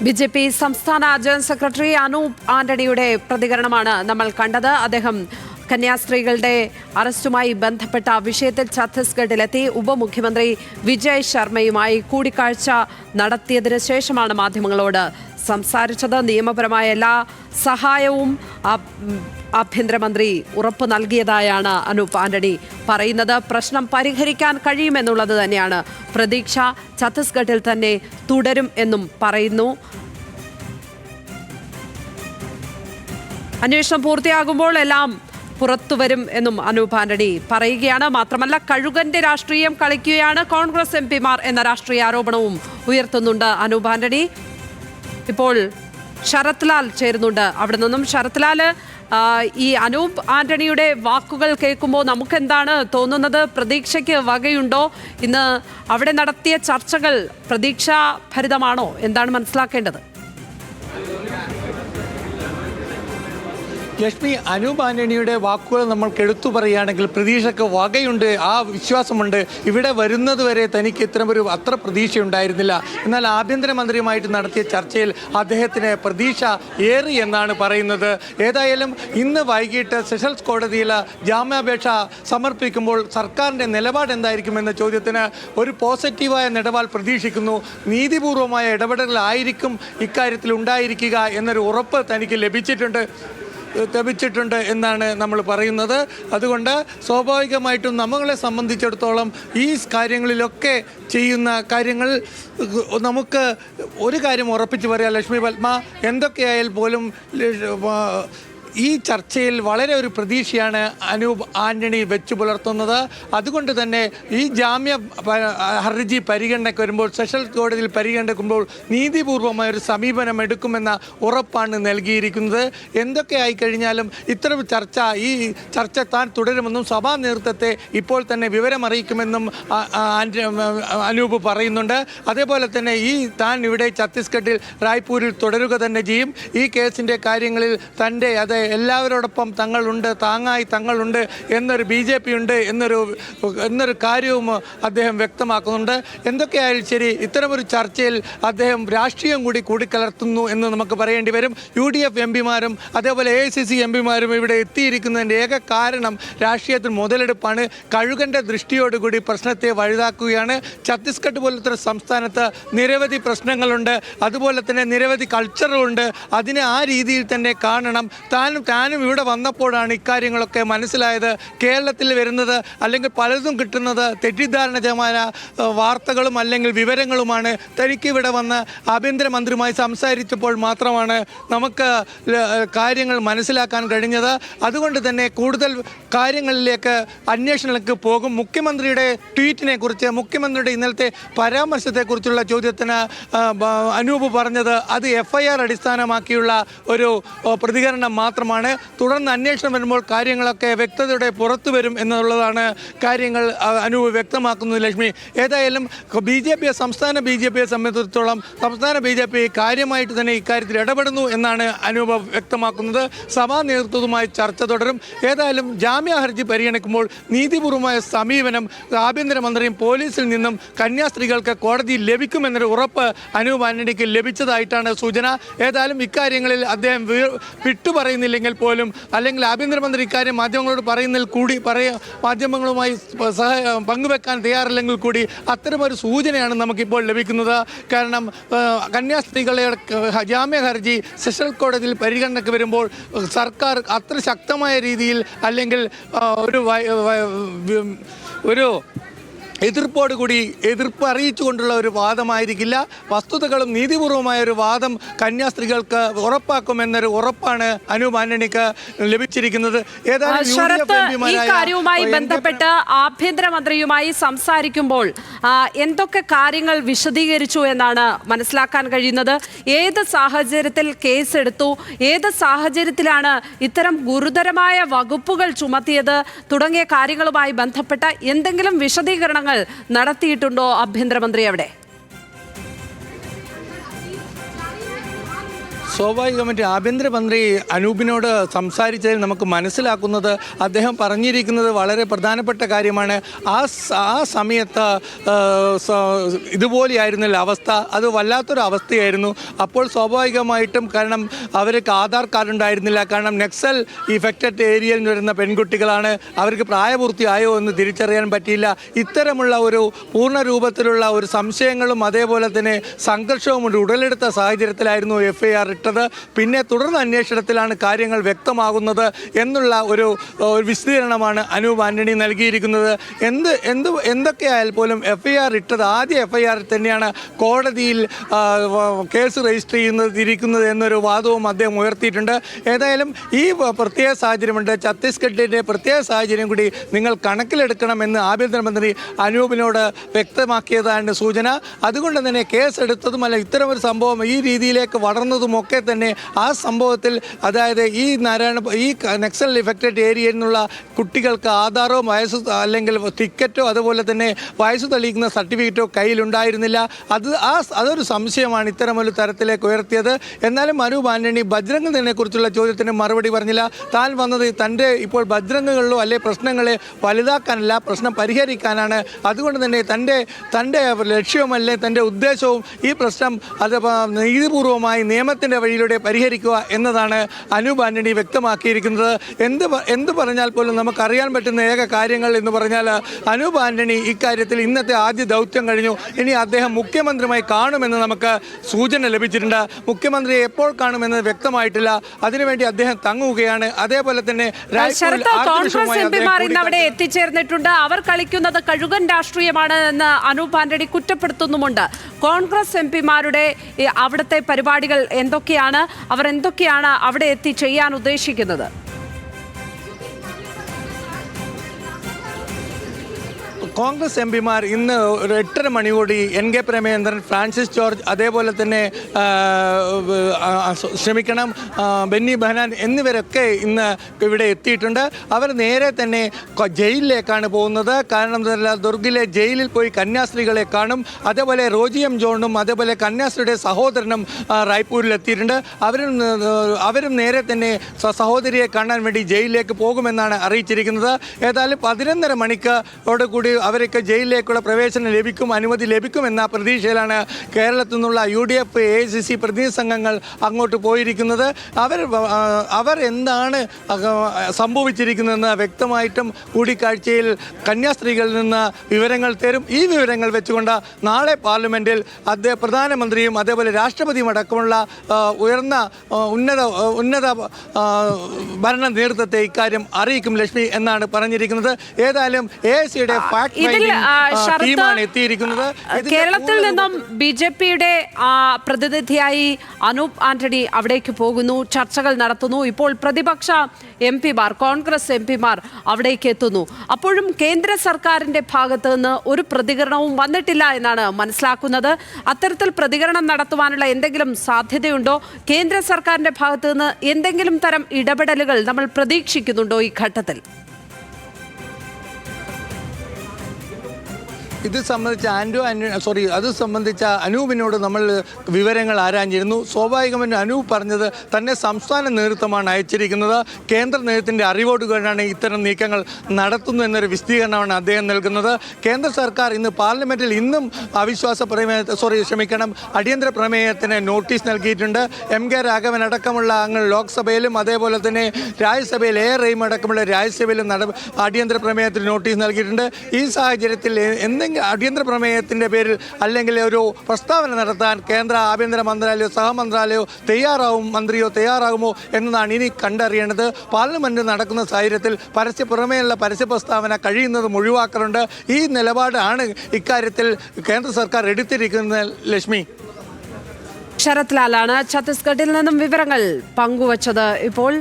BJP. സംസ്ഥാന general secretary Anoop ആന്റണിയുടെ പ്രതികരണമാണ് നമ്മൾ കണ്ടത്. അദ്ദേഹം കന്യാസ്ത്രീകളുടെ അറസ്റ്റുമായി ബന്ധപ്പെട്ട വിഷയത്തിൽ ഛത്തീസ്ഗഡിലെത്തി ഉപമുഖ്യമന്ത്രി വിജയ് ശർമ്മയുമായി കൂടിക്കാഴ്ച നടത്തിയതിനു ശേഷമാണ് മാധ്യമങ്ങളോട് സംസാരിച്ചത്. നിയമപരമായ എല്ലാ സഹായവും ആഭ്യന്തരമന്ത്രി ഉറപ്പ് നൽകിയതായാണ് അനൂപ് ആന്റണി പറയുന്നത്. പ്രശ്നം പരിഹരിക്കാൻ കഴിയുമെന്നുള്ളത് തന്നെയാണ് പ്രതീക്ഷ. ഛത്തീസ്ഗഡിൽ തന്നെ തുടരും എന്നും പറയുന്നു. അന്വേഷണം പൂർത്തിയാകുമ്പോൾ എല്ലാം പുറത്തുവരും എന്നും അനൂപ് ആന്റണി പറയുകയാണ്. മാത്രമല്ല, കഴുകന്റെ രാഷ്ട്രീയം കളിക്കുകയാണ് കോൺഗ്രസ് എംപിമാർ എന്ന രാഷ്ട്രീയ ആരോപണവും ഉയർത്തുന്നുണ്ട് അനൂപ് ആന്റണി. ഇപ്പോൾ ശരത് ലാൽ ചേരുന്നുണ്ട്. അവിടെ നിന്നും ശരത് ലാൽ, ഈ അനൂപ് ആന്റണിയുടെ വാക്കുകൾ കേൾക്കുമ്പോൾ നമുക്കെന്താണ് തോന്നുന്നത്? പ്രതീക്ഷയ്ക്ക് വകയുണ്ടോ? ഇന്ന് അവിടെ നടത്തിയ ചർച്ചകൾ പ്രതീക്ഷാഭരിതമാണോ? എന്താണ് മനസ്സിലാക്കേണ്ടത്? ലക്ഷ്മി, അനൂപ് ആന്റണിയുടെ വാക്കുകൾ നമ്മൾക്ക് എടുത്തു പറയുകയാണെങ്കിൽ പ്രതീക്ഷയ്ക്ക് വകയുണ്ട്, ആ വിശ്വാസമുണ്ട്. ഇവിടെ വരുന്നതുവരെ തനിക്ക് അത്ര പ്രതീക്ഷയുണ്ടായിരുന്നില്ല. എന്നാൽ ആഭ്യന്തരമന്ത്രിയുമായിട്ട് നടത്തിയ ചർച്ചയിൽ അദ്ദേഹത്തിന് പ്രതീക്ഷ ഏറി എന്നാണ് പറയുന്നത്. ഏതായാലും ഇന്ന് വൈകിട്ട് സെഷൻസ് കോടതിയിൽ ജാമ്യാപേക്ഷ സമർപ്പിക്കുമ്പോൾ സർക്കാരിൻ്റെ നിലപാട് എന്തായിരിക്കുമെന്ന ചോദ്യത്തിന് ഒരു പോസിറ്റീവായ നിലപാട് പ്രതീക്ഷിക്കുന്നു. നീതിപൂർവമായ ഇടപെടലായിരിക്കും ഇക്കാര്യത്തിൽ ഉണ്ടായിരിക്കുക എന്നൊരു ഉറപ്പ് തനിക്ക് ലഭിച്ചിട്ടുണ്ട് എന്നാണ് നമ്മൾ പറയുന്നത്. അതുകൊണ്ട് സ്വാഭാവികമായിട്ടും നമ്മളെ സംബന്ധിച്ചിടത്തോളം ഈ കാര്യങ്ങളിലൊക്കെ ചെയ്യുന്ന കാര്യങ്ങൾ നമുക്ക് ഒരു കാര്യം ഉറപ്പിച്ച് പറയാം ലക്ഷ്മി പത്മ, എന്തൊക്കെയായാൽ പോലും ഈ ചർച്ചയിൽ വളരെ ഒരു പ്രതീക്ഷയാണ് അനൂപ് ആന്റണി വെച്ചു പുലർത്തുന്നത്. അതുകൊണ്ട് തന്നെ ഈ ജാമ്യ ഹർജി പരിഗണനയ്ക്ക് വരുമ്പോൾ, സെഷൻസ് കോടതിയിൽ പരിഗണിക്കുമ്പോൾ നീതിപൂർവമായ ഒരു സമീപനം എടുക്കുമെന്ന ഉറപ്പാണ് നൽകിയിരിക്കുന്നത്. എന്തൊക്കെ ആയിക്കഴിഞ്ഞാലും ഇത്തരം ഈ ചർച്ച താൻ തുടരുമെന്നും സഭാ നേതൃത്വത്തെ ഇപ്പോൾ തന്നെ വിവരമറിയിക്കുമെന്നും അനൂപ് പറയുന്നുണ്ട്. അതേപോലെ തന്നെ താൻ ഇവിടെ ഛത്തീസ്ഗഡിൽ റായ്പൂരിൽ തുടരുക തന്നെ ചെയ്യും. ഈ കേസിൻ്റെ കാര്യങ്ങളിൽ എല്ലാവരോടൊപ്പം തങ്ങളുണ്ട്, താങ്ങായി തങ്ങളുണ്ട് എന്നൊരു BJP ഉണ്ട് എന്നൊരു കാര്യവും അദ്ദേഹം വ്യക്തമാക്കുന്നുണ്ട്. എന്തൊക്കെയായാലും ശരി, ഇത്തരമൊരു ചർച്ചയിൽ അദ്ദേഹം രാഷ്ട്രീയം കൂടിക്കലർത്തുന്നു എന്ന് നമുക്ക് പറയേണ്ടി വരും. UDF എംപിമാരും അതേപോലെ AICC എംപിമാരും ഇവിടെ എത്തിയിരിക്കുന്നതിൻ്റെ ഏക കാരണം രാഷ്ട്രീയത്തിൽ മുതലെടുപ്പാണ്. കഴുകൻ്റെ ദൃഷ്ടിയോടുകൂടി പ്രശ്നത്തെ വഴുതാക്കുകയാണ്. ഛത്തീസ്ഗഡ് പോലത്തെ സംസ്ഥാനത്ത് നിരവധി പ്രശ്നങ്ങളുണ്ട്, അതുപോലെ തന്നെ നിരവധി കൾച്ചറുകളുണ്ട്. അതിനെ ആ രീതിയിൽ തന്നെ കാണണം. താനും ഇവിടെ വന്നപ്പോഴാണ് ഇക്കാര്യങ്ങളൊക്കെ മനസ്സിലായത്. കേരളത്തിൽ വരുന്നത് അല്ലെങ്കിൽ പലതും കിട്ടുന്നത് തെറ്റിദ്ധാരണജമായ വാർത്തകളും അല്ലെങ്കിൽ വിവരങ്ങളുമാണ്. തനിക്ക് ഇവിടെ വന്ന് ആഭ്യന്തരമന്ത്രിയുമായി സംസാരിച്ചപ്പോൾ മാത്രമാണ് നമുക്ക് കാര്യങ്ങൾ മനസ്സിലാക്കാൻ കഴിഞ്ഞത്. അതുകൊണ്ട് തന്നെ കൂടുതൽ കാര്യങ്ങളിലേക്ക് അന്വേഷണങ്ങൾക്ക് പോകും. മുഖ്യമന്ത്രിയുടെ ട്വീറ്റിനെ കുറിച്ച്, മുഖ്യമന്ത്രിയുടെ ഇന്നലത്തെ പരാമർശത്തെക്കുറിച്ചുള്ള ചോദ്യത്തിന് അനൂപ് പറഞ്ഞത് അത് FIR അടിസ്ഥാനമാക്കിയുള്ള ഒരു പ്രതികരണം മാത്രമാണ്. തുടർന്ന് അന്വേഷണം വരുമ്പോൾ കാര്യങ്ങളൊക്കെ വ്യക്തതയോടെ പുറത്തു വരും എന്നുള്ളതാണ് കാര്യങ്ങൾ അനൂപ് വ്യക്തമാക്കുന്നത്. ലക്ഷ്മി, ഏതായാലും സംസ്ഥാന BJPയെ സംബന്ധിച്ചിടത്തോളം സംസ്ഥാന BJP കാര്യമായിട്ട് തന്നെ ഇക്കാര്യത്തിൽ ഇടപെടുന്നു എന്നാണ് അനൂപ് വ്യക്തമാക്കുന്നത്. സഭാ നേതൃത്വവുമായി ചർച്ച തുടരും. ഏതായാലും ജാമ്യ ഹർജി പരിഗണിക്കുമ്പോൾ നീതിപൂർവമായ സമീപനം ആഭ്യന്തരമന്ത്രിയും പോലീസിൽ നിന്നും കന്യാസ്ത്രീകൾക്ക് കോടതിയിൽ ലഭിക്കുമെന്നൊരു ഉറപ്പ് അനൂപ് ആന്റണിക്ക് ലഭിച്ചതായിട്ടാണ് സൂചന. ഏതായാലും ഇക്കാര്യങ്ങളിൽ അദ്ദേഹം വിട്ടുപറയുന്നില്ലെങ്കിൽ പോലും, അല്ലെങ്കിൽ ആഭ്യന്തരമന്ത്രി ഇക്കാര്യം മാധ്യമങ്ങളോട് മാധ്യമങ്ങളുമായി പങ്കുവെക്കാൻ തയ്യാറില്ലെങ്കിൽ കൂടി അത്തരമൊരു സൂചനയാണ് നമുക്കിപ്പോൾ ലഭിക്കുന്നത്. കാരണം കന്യാസ്ത്രീകളെ ജാമ്യ ഹർജി സെഷൻസ് കോടതിയിൽ പരിഗണനയ്ക്ക് വരുമ്പോൾ സർക്കാർ അത്ര ശക്തമായ രീതിയിൽ അല്ലെങ്കിൽ ഒരു എതിർപ്പ് അറിയിച്ചുകൊണ്ടുള്ള ഒരു വാദമായിരിക്കില്ല. വസ്തുതകളും നീതിപൂർവമായ ഒരു വാദം കന്യാസ്ത്രീകൾക്ക് ഉറപ്പാക്കുമെന്നൊരു ഉറപ്പാണ് അനൂപ് ആന്റണിക്ക് ലഭിച്ചിരിക്കുന്നത്. ഈ കാര്യവുമായി ബന്ധപ്പെട്ട് ആഭ്യന്തരമന്ത്രിയുമായി സംസാരിക്കുമ്പോൾ എന്തൊക്കെ കാര്യങ്ങൾ വിശദീകരിച്ചു എന്നാണ് മനസ്സിലാക്കാൻ കഴിയുന്നത്? ഏത് സാഹചര്യത്തിൽ കേസെടുത്തു, ഏത് സാഹചര്യത്തിലാണ് ഇത്തരം ഗുരുതരമായ വകുപ്പുകൾ ചുമത്തിയത് തുടങ്ങിയ കാര്യങ്ങളുമായി ബന്ധപ്പെട്ട എന്തെങ്കിലും വിശദീകരണങ്ങൾ നടത്തിയിട്ടുണ്ടോ ആഭ്യന്തരമന്ത്രി? അവിടെ സ്വാഭാവികമായിട്ട് ആഭ്യന്തരമന്ത്രി അനൂപിനോട് സംസാരിച്ചതിൽ നമുക്ക് മനസ്സിലാക്കുന്നത് അദ്ദേഹം പറഞ്ഞിരിക്കുന്നത് വളരെ പ്രധാനപ്പെട്ട കാര്യമാണ്. ആ സമയത്ത് ഇതുപോലെയായിരുന്നില്ല അവസ്ഥ, അത് വല്ലാത്തൊരു അവസ്ഥയായിരുന്നു. അപ്പോൾ സ്വാഭാവികമായിട്ടും കാരണം അവർക്ക് ആധാർ കാർഡ് ഉണ്ടായിരുന്നില്ല. കാരണം നക്സൽ ഇഫക്റ്റഡ് ഏരിയയിൽ വരുന്ന പെൺകുട്ടികളാണ്, അവർക്ക് പ്രായപൂർത്തിയായോ എന്ന് തിരിച്ചറിയാൻ പറ്റിയില്ല. ഇത്തരമുള്ള ഒരു പൂർണ്ണ രൂപത്തിലുള്ള ഒരു സംശയങ്ങളും അതേപോലെ തന്നെ സംഘർഷവും ഉടലെടുത്ത സാഹചര്യത്തിലായിരുന്നു FIR ഇട്ടത്. പിന്നെ തുടർന്ന് അന്വേഷണത്തിലാണ് കാര്യങ്ങൾ വ്യക്തമാകുന്നത് എന്നുള്ള ഒരു വിശദീകരണമാണ് അനൂപ് ആന്റണി നൽകിയിരിക്കുന്നത്. എന്തൊക്കെയായാൽ പോലും FIR ഇട്ടത് ആദ്യ FIR തന്നെയാണ് കോടതിയിൽ കേസ് രജിസ്റ്റർ ഇരിക്കുന്നത് എന്നൊരു വാദവും അദ്ദേഹം ഉയർത്തിയിട്ടുണ്ട്. ഏതായാലും ഈ പ്രത്യേക സാഹചര്യമുണ്ട്, ഛത്തീസ്ഗഡിൻ്റെ പ്രത്യേക സാഹചര്യം കൂടി നിങ്ങൾ കണക്കിലെടുക്കണമെന്ന് ആഭ്യന്തരമന്ത്രി അനൂപിനോട് വ്യക്തമാക്കിയതാണ് സൂചന. അതുകൊണ്ട് തന്നെ കേസെടുത്തതുമല്ല, ഇത്തരമൊരു സംഭവം ഈ രീതിയിലേക്ക് വളർന്നതുമൊക്കെ തന്നെ ആ സംഭവത്തിൽ, അതായത് ഈ നക്സൽ ഇഫക്റ്റഡ് ഏരിയയിൽ നിന്നുള്ള കുട്ടികൾക്ക് ആധാറോ വയസ്സ് അല്ലെങ്കിൽ ടിക്കറ്റോ അതുപോലെ തന്നെ വയസ്സ് തെളിയിക്കുന്ന സർട്ടിഫിക്കറ്റോ കയ്യിലുണ്ടായിരുന്നില്ല. അതൊരു സംശയമാണ് ഇത്തരമൊരു തരത്തിലേക്ക് ഉയർത്തിയത്. എന്നാലും അനൂപ് ആന്റണി ബജ്രംഗ് ദളിനെക്കുറിച്ചുള്ള ചോദ്യത്തിന് മറുപടി പറഞ്ഞില്ല. താൻ വന്നത് തൻ്റെ ഇപ്പോൾ ബജ്രംഗുകളിലോ അല്ലെ പ്രശ്നങ്ങളെ വലുതാക്കാനല്ല, പ്രശ്നം പരിഹരിക്കാനാണ്. അതുകൊണ്ട് തന്നെ തൻ്റെ ലക്ഷ്യവുമല്ലേ തൻ്റെ ഉദ്ദേശവും ഈ പ്രശ്നം അത് നീതിപൂർവമായി നിയമത്തിൻ്റെ വഴിയിലൂടെ പരിഹരിക്കുക എന്നതാണ് അനൂപ് ആന്റണി വ്യക്തമാക്കിയിരിക്കുന്നത്. എന്ത് പറഞ്ഞാൽ പോലും നമുക്കറിയാൻ പറ്റുന്ന ഏക കാര്യങ്ങൾ എന്ന് പറഞ്ഞാൽ അനൂപ് ആന്റണി ഇക്കാര്യത്തിൽ ഇന്നത്തെ ആദ്യ ദൗത്യം കഴിഞ്ഞു. ഇനി അദ്ദേഹം മുഖ്യമന്ത്രിയുമായി കാണുമെന്ന് നമുക്ക് സൂചന ലഭിച്ചിട്ടുണ്ട്. മുഖ്യമന്ത്രിയെ എപ്പോൾ കാണുമെന്ന് വ്യക്തമായിട്ടില്ല. അതിനുവേണ്ടി അദ്ദേഹം തങ്ങുകയാണ്. അതേപോലെ തന്നെ കോൺഗ്രസ് എംപിമാർ ഇന്ന് അവിടെ എത്തിച്ചേർന്നിട്ടുണ്ട്. അവർ കളിക്കുന്നത് കഴുകൻ രാഷ്ട്രീയമാണ് എന്ന് അനൂപ് ആന്റണി കുറ്റപ്പെടുത്തുന്നുമുണ്ട്. കോൺഗ്രസ് എംപിമാരുടെ അവിടുത്തെ പരിപാടികൾ എന്തൊക്കെയാണ്, അവർ എന്തൊക്കെയാണ് അവിടെ എത്തി ചെയ്യാൻ ഉദ്ദേശിക്കുന്നത്? കോൺഗ്രസ് എംപിമാർ ഇന്ന് ഒരു 8:30 മണിയോടെ NK പ്രേമചന്ദ്രൻ, ഫ്രാൻസിസ് ജോർജ്, അതേപോലെ തന്നെ ബെന്നി ബെഹനാൻ എന്നിവരൊക്കെ ഇന്ന് ഇവിടെ എത്തിയിട്ടുണ്ട്. അവർ നേരെ തന്നെ ജയിലിലേക്കാണ് പോകുന്നത്. കാരണം ദുർഗിലെ ജയിലിൽ പോയി കന്യാസ്ത്രീകളെ കാണും. അതേപോലെ റോജി M. ജോണും അതേപോലെ കന്യാസ്ത്രീയുടെ സഹോദരനും റായ്പൂരിൽ എത്തിയിട്ടുണ്ട്. അവരും നേരെ തന്നെ സഹോദരിയെ കാണാൻ വേണ്ടി ജയിലിലേക്ക് പോകുമെന്നാണ് അറിയിച്ചിരിക്കുന്നത്. ഏതായാലും 11:30 മണിക്കോടുകൂടി അവർക്ക് ജയിലിലേക്കുള്ള പ്രവേശനം ലഭിക്കും, അനുമതി ലഭിക്കുമെന്ന പ്രതീക്ഷയിലാണ് കേരളത്തിൽ നിന്നുള്ള UDF AICC പ്രതിനിധി സംഘങ്ങൾ അങ്ങോട്ട് പോയിരിക്കുന്നത്. അവർ എന്താണ് സംഭവിച്ചിരിക്കുന്നതെന്ന് വ്യക്തമായിട്ടും കൂടിക്കാഴ്ചയിൽ കന്യാസ്ത്രീകളിൽ നിന്ന് വിവരങ്ങൾ തരും. ഈ വിവരങ്ങൾ വെച്ചുകൊണ്ട് നാളെ പാർലമെൻറ്റിൽ പ്രധാനമന്ത്രിയും അതേപോലെ രാഷ്ട്രപതിയും അടക്കമുള്ള ഉന്നത ഭരണ നേതൃത്വത്തെ ഇക്കാര്യം അറിയിക്കും ലക്ഷ്മി എന്നാണ് പറഞ്ഞിരിക്കുന്നത്. ഏതായാലും AICയുടെ കേരളത്തിൽ നിന്നും BJPയുടെ പ്രതിനിധിയായി അനൂപ് ആന്റണി അവിടേക്ക് പോകുന്നു, ചർച്ചകൾ നടത്തുന്നു. ഇപ്പോൾ പ്രതിപക്ഷ എംപിമാർ, കോൺഗ്രസ് എംപിമാർ അവിടേക്ക് എത്തുന്നു. അപ്പോഴും കേന്ദ്ര സർക്കാരിന്റെ ഭാഗത്ത് നിന്ന് ഒരു പ്രതികരണവും വന്നിട്ടില്ല എന്നാണ് മനസ്സിലാക്കുന്നത്. അത്തരത്തിൽ പ്രതികരണം നടത്തുവാനുള്ള എന്തെങ്കിലും സാധ്യതയുണ്ടോ? കേന്ദ്ര സർക്കാരിന്റെ ഭാഗത്ത് നിന്ന് എന്തെങ്കിലും തരം ഇടപെടലുകൾ നമ്മൾ പ്രതീക്ഷിക്കുന്നുണ്ടോ ഈ ഘട്ടത്തിൽ? അത് സംബന്ധിച്ച അനൂപിനോട് നമ്മൾ വിവരങ്ങൾ ആരാഞ്ഞിരുന്നു. സ്വാഭാവികമായിട്ടും അനൂപ് പറഞ്ഞത് തന്നെ സംസ്ഥാന നേതൃത്വമാണ് അയച്ചിരിക്കുന്നത്, കേന്ദ്ര നേതൃത്വത്തിൻ്റെ അറിവോടുകൂടിയാണ് ഇത്തരം നീക്കങ്ങൾ നടത്തുന്നു എന്നൊരു വിശദീകരണമാണ് അദ്ദേഹം നൽകുന്നത്. കേന്ദ്ര സർക്കാർ ഇന്ന് പാർലമെൻറ്റിൽ ഇന്നും അടിയന്തര പ്രമേയത്തിന് നോട്ടീസ് നൽകിയിട്ടുണ്ട്. MK രാഘവൻ അടക്കമുള്ള അംഗങ്ങൾ ലോക്സഭയിലും അതേപോലെ തന്നെ രാജ്യസഭയിൽ റഹീം അടക്കമുള്ള രാജ്യസഭയിലും അടിയന്തര പ്രമേയത്തിന് നോട്ടീസ് നൽകിയിട്ടുണ്ട്. ഈ സാഹചര്യത്തിൽ അടിയന്തര പ്രമേയത്തിൻ്റെ പേരിൽ അല്ലെങ്കിൽ ഒരു പ്രസ്താവന നടത്താൻ കേന്ദ്ര ആഭ്യന്തര മന്ത്രാലയമോ സഹമന്ത്രാലയമോ മന്ത്രിയോ തയ്യാറാകുമോ എന്നതാണ് ഇനി കണ്ടറിയേണ്ടത്. പാർലമെൻറ്റ് നടക്കുന്ന സാഹചര്യത്തിൽ പുറമേയുള്ള പരസ്യ പ്രസ്താവന കഴിയുന്നതും ഒഴിവാക്കാറുണ്ട്. ഈ നിലപാടാണ് ഇക്കാര്യത്തിൽ കേന്ദ്ര സർക്കാർ എടുത്തിരിക്കുന്നത്. ലക്ഷ്മി, ശരത് ലാലാണ് ഛത്തീസ്ഗഡിൽ നിന്നും വിവരങ്ങൾ പങ്കുവച്ചത്. ഇപ്പോൾ